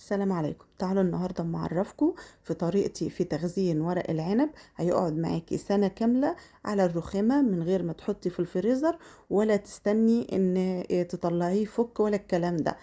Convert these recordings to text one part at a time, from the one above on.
السلام عليكم. تعالوا النهاردة معرفكم في طريقتي في تخزين ورق العنب. هيقعد معاكي سنة كاملة على الرخامة من غير ما تحطي في الفريزر ولا تستني ان تطلعيه فك ولا الكلام ده.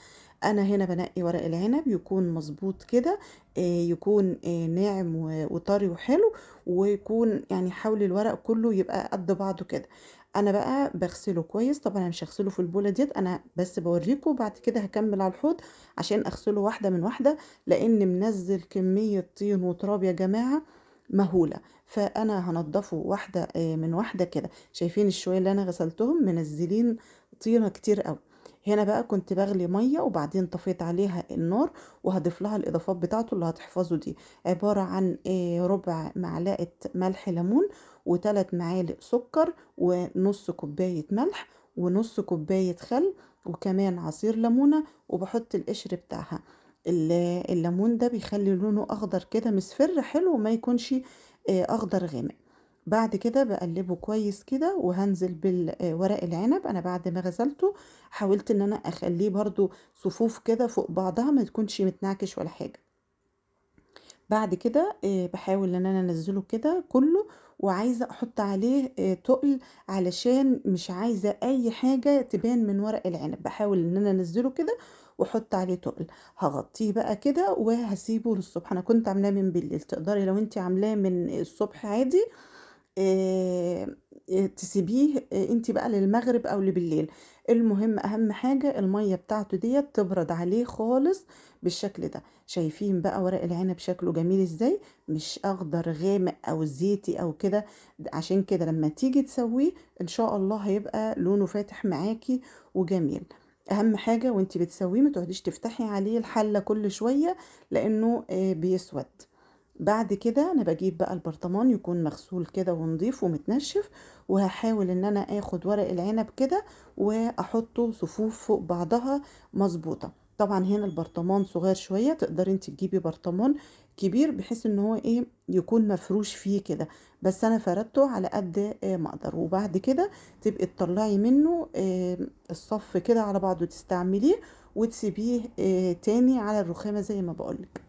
انا هنا بنقي ورق العنب يكون مظبوط كده، يكون ناعم وطري وحلو، ويكون يعني حول الورق كله يبقى قد بعضه كده. انا بقى بغسله كويس، طبعا انا مش هغسله في البوله ديت، انا بس بوريكم بعد كده هكمل على الحوض عشان اغسله واحده من واحده، لان منزل كميه طين وتراب يا جماعه مهوله. فانا هنضفه واحده من واحده كده. شايفين الشويه اللي انا غسلتهم منزلين طينه كتير قوي. هنا بقى كنت بغلي ميه وبعدين طفيت عليها النار، وهضيف لها الاضافات بتاعته اللي هتحفظه دي. عباره عن ربع معلقه ملح ليمون، وثلاث معالق سكر، ونص كوبايه ملح، ونص كوبايه خل، وكمان عصير ليمونه، وبحط القشر بتاعها. الليمون ده بيخلي لونه اخضر كده مصفر حلو، وما يكونش اخضر غامق. بعد كده بقلبه كويس كده، وهنزل بالورق العنب. انا بعد ما غسلته حاولت ان انا اخليه برضو صفوف كده فوق بعضها، ما تكونش متنعكش ولا حاجة. بعد كده باحاول إن أنا أنزّله كده كُلّه، وعايزة أحُط عليه تُقل، علشان مش عايزة أي حاجة تبان من ورق العنب. باحاول إن أنا أنزّله كده وأحُط عليه تُقل. هاغطّيه بقى كده وهاسيبه للصبح. أنا كنت عاملاه من بالليل، تقدري لو أنتِ عاملاه من الصبح عادي آآ تسيبيه أنتِ بقى للمغرب أو لبالليل. المهم أهم حاجة المَيّة بتاعته ديّة تبرد عليه خالص بالشكل ده. شايفين بقى ورق العنب شكله جميل إزاي؟ مش أخضر غامق أو زيتي أو كده. عشان كده لمّا تيجي تسويه إن شاء الله هيبقى لونه فاتح معاكِ وجميل. أهم حاجة وأنتِ بتسويه ما تقعديش تفتحي عليه الحلة كل شوية، لإنه بيسود. بعد كده أنا باجيب بقى البرطمان يكون مغسول كده ونضيف ومتنشف، وهاحاول إن أنا آخد ورق العنب كده وأحطه صفوف فوق بعضها مضبوطة. طبعًا هنا البرطمان صغير شوية، تقدري أنتِ تجيبي برطمان كبير بحيث إن هو يكون مفروش فيه كده، بس أنا فردته على قد ما أقدر. وبعد كده تبقي تطلعي منه الصف كده على بعضه تستعمليه، وتسيبيه تاني على الرخامة زي ما باقول لِك.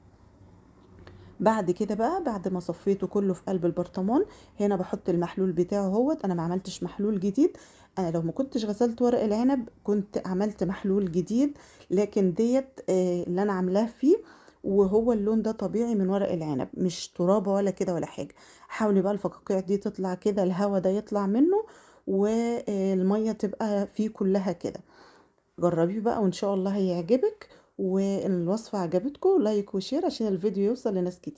بعد كده بقى بعد ما صفيته كله في قلب البرطمان، هنا باحط المحلول بتاعه اهوّة. أنا ما عملتش محلول جديد، أنا لو ما كنتش غسلت ورق العنب كنت عملت محلول جديد، لكن ديّة اللي أنا عاملاه فيه، وهو اللون ده طبيعي من ورق العنب، مش ترابة ولا كده ولا حاجة. حاولي بقى الفقاقيع دي تطلع كده، الهوا ده يطلع منه، والمَيّة تبقى فيه كلها كده. جربيه بقى وإن شاء الله هيعجبِك، وإن الوصفة عجبتكم لايك وشير عشان الفيديو يوصل لناس كتير.